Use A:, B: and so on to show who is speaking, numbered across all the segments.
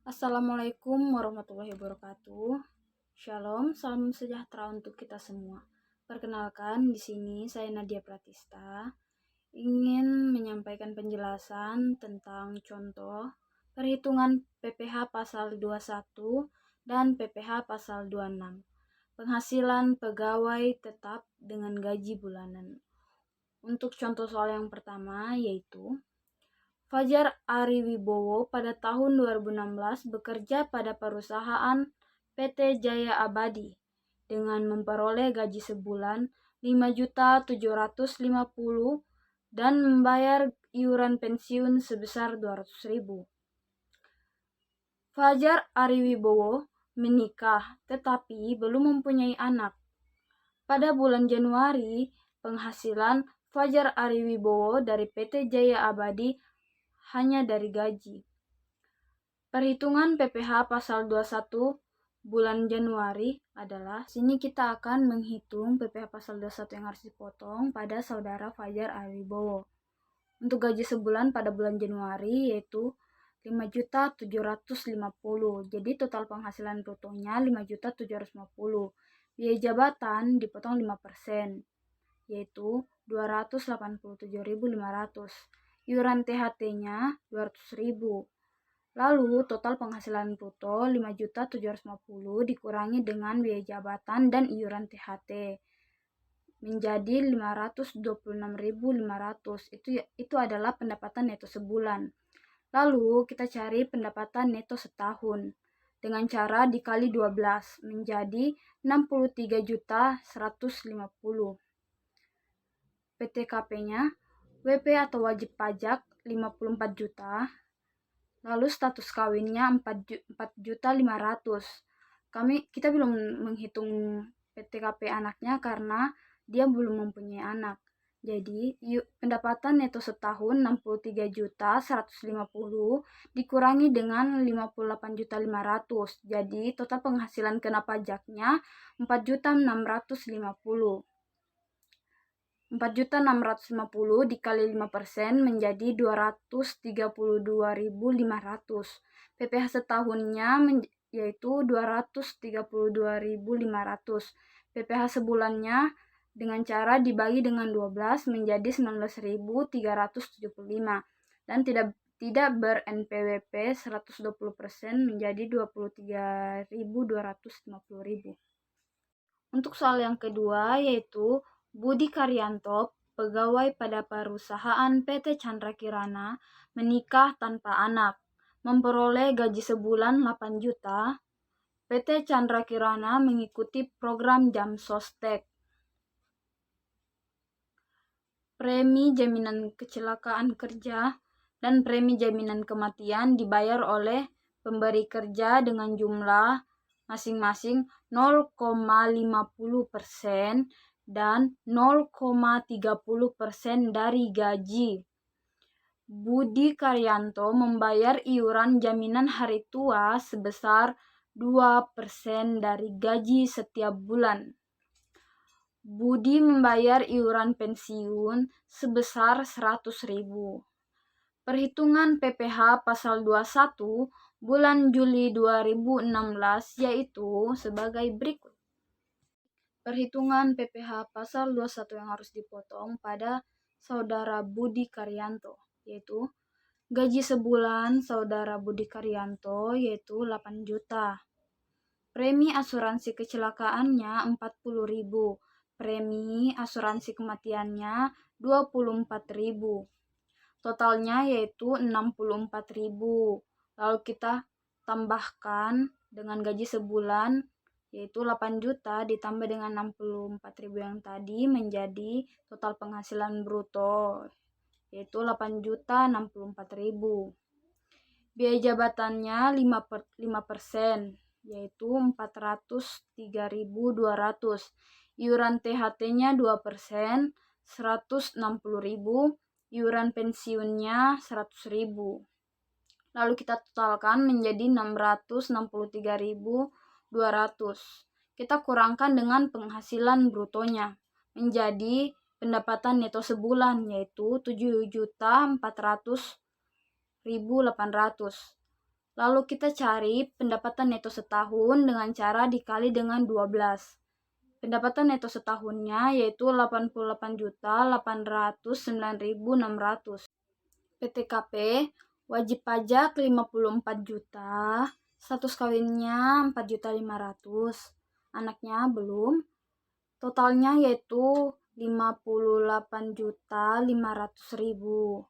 A: Assalamualaikum warahmatullahi wabarakatuh. Shalom, salam sejahtera untuk kita semua. Perkenalkan, di sini saya Nadia Pratista ingin menyampaikan penjelasan tentang contoh perhitungan PPh pasal 21 dan PPh pasal 26. Penghasilan pegawai tetap dengan gaji bulanan. Untuk contoh soal yang pertama yaitu Fajar Ariwibowo pada tahun 2016 bekerja pada perusahaan PT Jaya Abadi dengan memperoleh gaji sebulan 5.750.000 dan membayar iuran pensiun sebesar 200.000. Fajar Ariwibowo menikah tetapi belum mempunyai anak. Pada bulan Januari, penghasilan Fajar Ariwibowo dari PT Jaya Abadi hanya dari gaji. Perhitungan PPh pasal 21 bulan Januari adalah, sini kita akan menghitung PPh pasal 21 yang harus dipotong pada saudara Fajar Ariwibowo. Untuk gaji sebulan pada bulan Januari yaitu 5.750.000. Jadi total penghasilan brutonya 5.750.000. Biaya jabatan dipotong 5%, yaitu 287.500. Iuran THT-nya 200.000. Lalu total penghasilan bruto 5.750.000 dikurangi dengan biaya jabatan dan iuran THT menjadi 526.500. Itu adalah pendapatan neto sebulan. Lalu kita cari pendapatan neto setahun dengan cara dikali 12 menjadi 63.150. PTKP-nya WP atau wajib pajak 54 juta. Lalu status kawinnya 4.500.000. Kita belum menghitung PTKP anaknya karena dia belum mempunyai anak. Jadi pendapatan neto setahun 63.150 dikurangi dengan 58.500. Jadi total penghasilan kena pajaknya 4.650. 4.650 dikali 5% menjadi 232.500. PPh setahunnya yaitu 232.500. PPh sebulannya dengan cara dibagi dengan 12 menjadi 19.375 dan tidak ber-NPWP 120% menjadi 23.250.000. Untuk soal yang kedua yaitu Budi Karyanto, pegawai pada perusahaan PT Chandra Kirana, menikah tanpa anak, memperoleh gaji sebulan 8 juta. PT Chandra Kirana mengikuti program Jam Sostek. Premi jaminan kecelakaan kerja dan premi jaminan kematian dibayar oleh pemberi kerja dengan jumlah masing-masing 0,50% dan 0,30% dari gaji. Budi Karyanto membayar iuran jaminan hari tua sebesar 2% dari gaji setiap bulan. Budi membayar iuran pensiun sebesar 100.000. Perhitungan PPh pasal 21 bulan Juli 2016 yaitu sebagai berikut. Perhitungan PPh pasal 21 yang harus dipotong pada saudara Budi Karyanto yaitu gaji sebulan saudara Budi Karyanto yaitu 8 juta. Premi asuransi kecelakaannya 40.000. Premi asuransi kematiannya 24.000. Totalnya yaitu 64.000. Lalu kita tambahkan dengan gaji sebulan yaitu 8 juta ditambah dengan 64.000 yang tadi menjadi total penghasilan bruto yaitu 8.064.000. Biaya jabatannya 5% yaitu 403.200. Iuran THT-nya 2%, 160.000. Iuran pensiunnya 100.000. Lalu kita totalkan menjadi 663.200. Kita kurangkan dengan penghasilan brutonya menjadi pendapatan neto sebulan yaitu 7.400.800. Lalu kita cari pendapatan neto setahun dengan cara dikali dengan 12. Pendapatan neto setahunnya yaitu 88.809.600. PTKP wajib pajak 54 juta, status kawinnya 4.500.000, anaknya belum. Totalnya yaitu 58.500.000.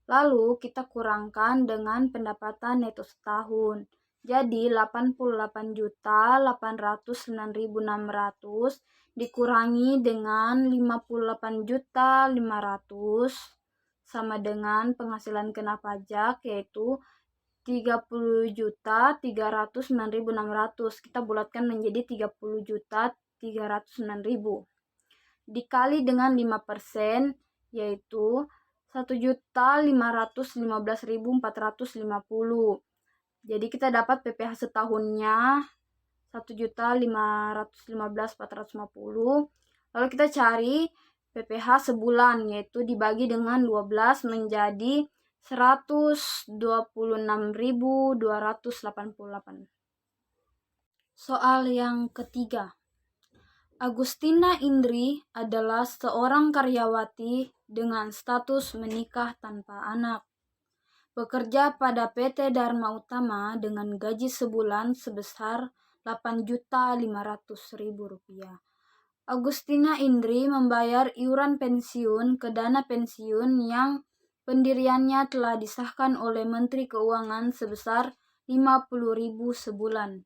A: Lalu kita kurangkan dengan pendapatan neto setahun. Jadi 88.809.600 dikurangi dengan 58.500.000 sama dengan penghasilan kena pajak yaitu 30.309.600. Kita bulatkan menjadi 30.309.000 dikali dengan 5% yaitu 1.515.450. Jadi kita dapat PPh setahunnya 1.515.450. Lalu kita cari PPh sebulan yaitu dibagi dengan 12 menjadi 126.288. Soal yang ketiga. Agustina Indri adalah seorang karyawati dengan status menikah tanpa anak. Bekerja pada PT Dharma Utama dengan gaji sebulan sebesar Rp8.500.000. Agustina Indri membayar iuran pensiun ke dana pensiun yang pendiriannya telah disahkan oleh Menteri Keuangan sebesar Rp50.000 sebulan.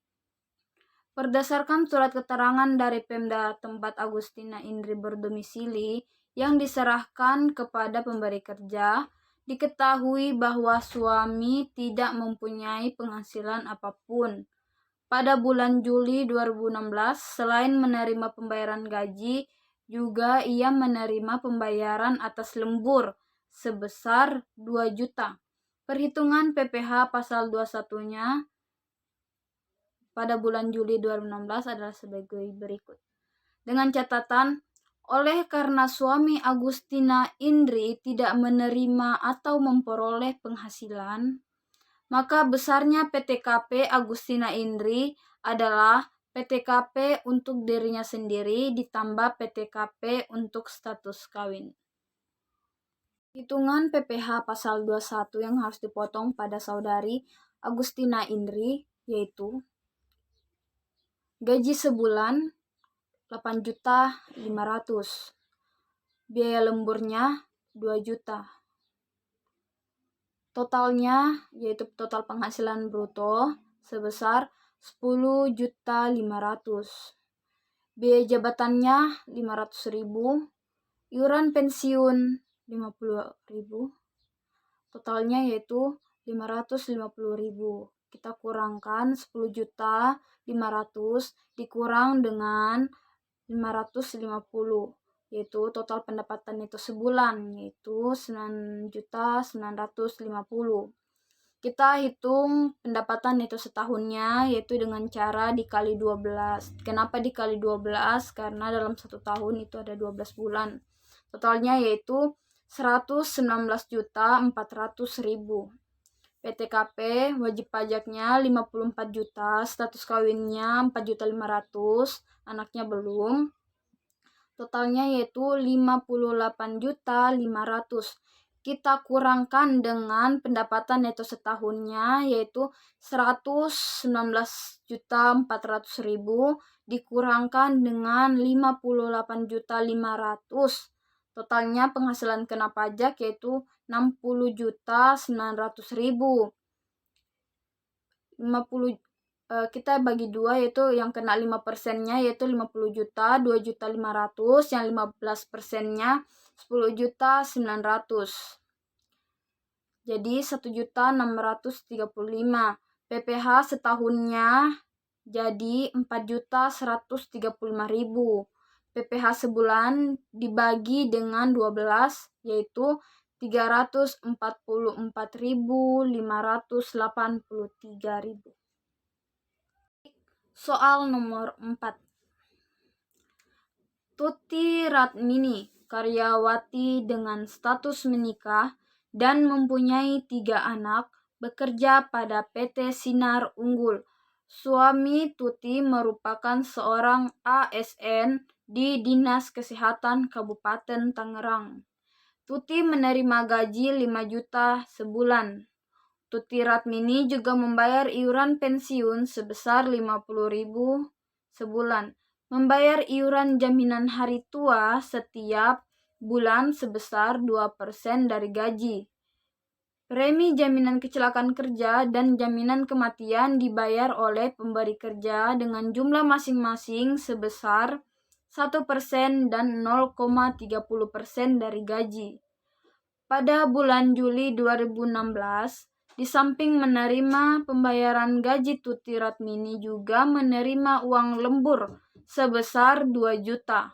A: Berdasarkan surat keterangan dari Pemda tempat Agustina Indri berdomisili yang diserahkan kepada pemberi kerja, diketahui bahwa suami tidak mempunyai penghasilan apapun. Pada bulan Juli 2016, selain menerima pembayaran gaji, juga ia menerima pembayaran atas lembur sebesar 2 juta. Perhitungan PPh pasal 21-nya pada bulan Juli 2016 adalah sebagai berikut. Dengan catatan, oleh karena suami Agustina Indri tidak menerima atau memperoleh penghasilan, maka besarnya PTKP Agustina Indri adalah PTKP untuk dirinya sendiri ditambah PTKP untuk status kawin. Hitungan PPh pasal 21 yang harus dipotong pada saudari Agustina Indri yaitu gaji sebulan 8.500.000. Biaya lemburnya 2 juta. Totalnya yaitu total penghasilan bruto sebesar 10.500.000. Biaya jabatannya 500.000. Iuran pensiun 50.000. Totalnya yaitu 550.000. Kita kurangkan 10.500.000 dikurang dengan 550, yaitu total pendapatan itu sebulan yaitu 9.950. Kita hitung pendapatan itu setahunnya yaitu dengan cara dikali 12. Kenapa dikali 12? Karena dalam satu tahun itu ada 12 bulan. Totalnya yaitu 119.400.000. PTKP wajib pajaknya 54 juta, status kawinnya 4.500.000, anaknya belum. Totalnya yaitu 58.500.000. Kita kurangkan dengan pendapatan neto setahunnya yaitu 119.400.000 dikurangkan dengan 58.500.000. Totalnya penghasilan kena pajak yaitu 60.900.000. Kita bagi 2 yaitu yang kena 5%-nya yaitu 50 juta, 2.500.000, yang 15%-nya 10.900.000. Jadi 1.635.000. PPh setahunnya jadi 4.135.000. PPh sebulan dibagi dengan 12 yaitu 344.583.000. Soal nomor 4. Tuti Ratmini, karyawati dengan status menikah dan mempunyai 3 anak, bekerja pada PT Sinar Unggul. Suami Tuti merupakan seorang ASN di Dinas Kesehatan Kabupaten Tangerang. Tuti menerima gaji 5 juta sebulan. Tuti Ratmini juga membayar iuran pensiun sebesar 50.000 sebulan. Membayar iuran jaminan hari tua setiap bulan sebesar 2% dari gaji. Premi jaminan kecelakaan kerja dan jaminan kematian dibayar oleh pemberi kerja dengan jumlah masing-masing sebesar 1% dan 0,30% dari gaji. Pada bulan Juli 2016, di samping menerima pembayaran gaji, Tuti Ratmini juga menerima uang lembur sebesar 2 juta.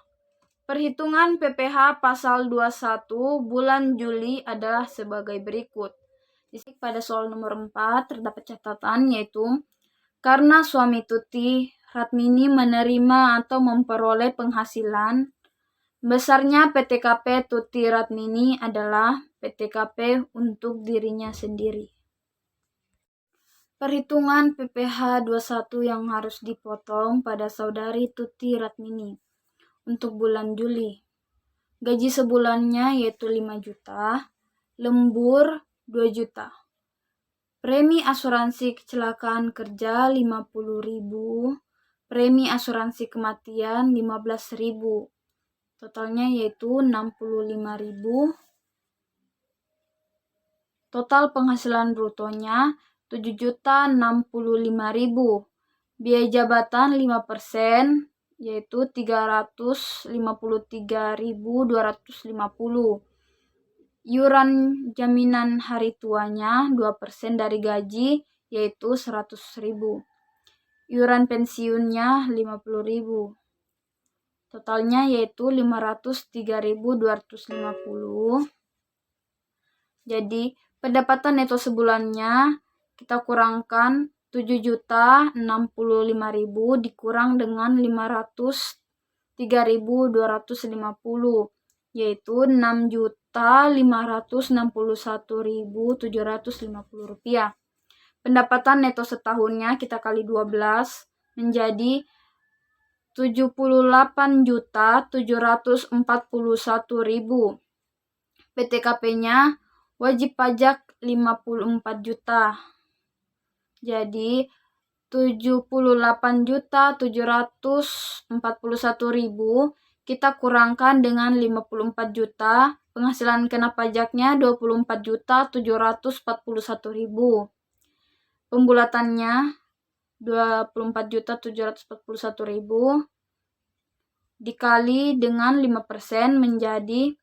A: Perhitungan PPh pasal 21 bulan Juli adalah sebagai berikut. Pada soal nomor 4 terdapat catatan, yaitu karena suami Tuti Ratmini menerima atau memperoleh penghasilan, besarnya PTKP Tuti Ratmini adalah PTKP untuk dirinya sendiri. Perhitungan PPh 21 yang harus dipotong pada saudari Tuti Ratmini untuk bulan Juli. Gaji sebulannya yaitu 5 juta, lembur 2 juta. Premi asuransi kecelakaan kerja 50.000, premi asuransi kematian 15.000. Totalnya yaitu 65.000. Total penghasilan brutonya 7.065.000. Biaya jabatan 5% yaitu 353.250. Iuran jaminan hari tuanya 2% dari gaji yaitu 100.000. Iuran pensiunnya 50.000. Totalnya yaitu 503.250. Jadi pendapatan neto sebulannya kita kurangkan 7.065.000 dikurang dengan 503.250 yaitu 6.561.750 rupiah. Pendapatan neto setahunnya kita kali 12 menjadi 78.741.000. PTKP-nya wajib pajak 54 juta. Jadi 78.741.000 kita kurangkan dengan 54 juta, penghasilan kena pajaknya 24.741.000. Pembulatannya 24.741.000 dikali dengan 5% menjadi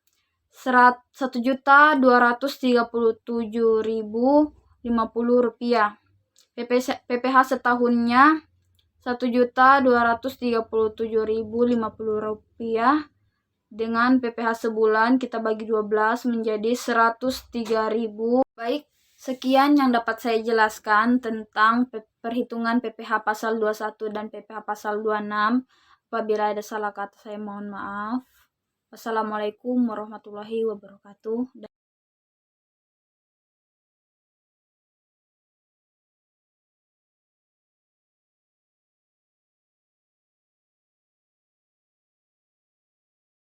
A: 1.237.050 rupiah. PPh setahunnya 1.237.050 rupiah. Dengan PPh sebulan kita bagi 12 menjadi 103.000. Baik, sekian yang dapat saya jelaskan tentang perhitungan PPh pasal 21 dan PPh pasal 26. Apabila ada salah kata saya mohon maaf. Wassalamualaikum warahmatullahi wabarakatuh.